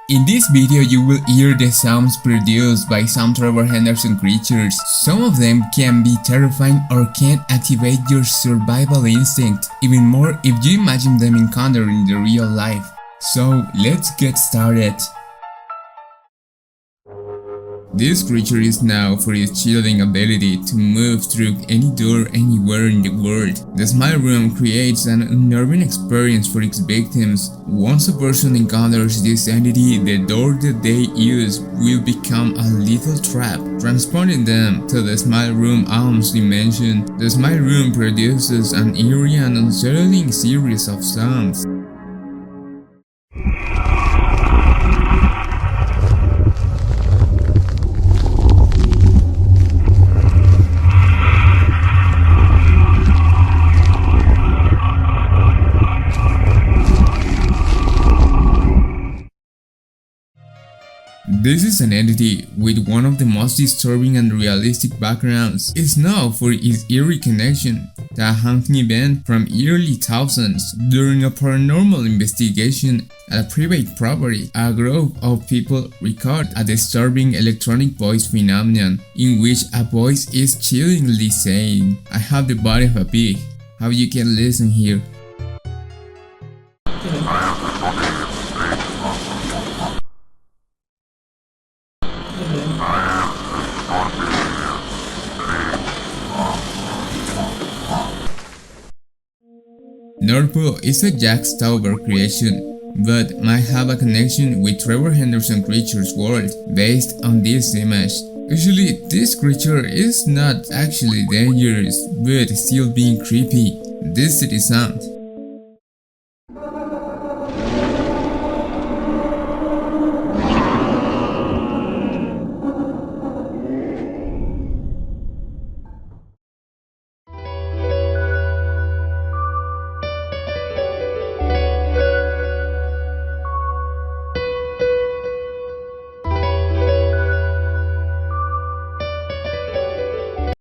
In this video, you will hear the sounds produced by some Trevor Henderson creatures. Some of them can be terrifying or can activate your survival instinct, even more if you imagine them encountering the real life. So let's get started. This creature is known for its chilling ability to move through any door anywhere in the world. The Smile Room creates an unnerving experience for its victims. Once a person encounters this entity, the door that they use will become a lethal trap, transporting them to the Smile Room Alms dimension. The Smile Room produces an eerie and unsettling series of sounds. This is an entity with one of the most disturbing and realistic backgrounds. It's known for its eerie connection to a haunting event from early thousands. During a paranormal investigation at a private property, a group of people record a disturbing electronic voice phenomenon in which a voice is chillingly saying, "I have the body of a pig." How you can listen here. Nurpo is a Jack Stauber creation, but might have a connection with Trevor Henderson creature's world based on this image. Usually, this creature is not actually dangerous, but still being creepy. This is the sound.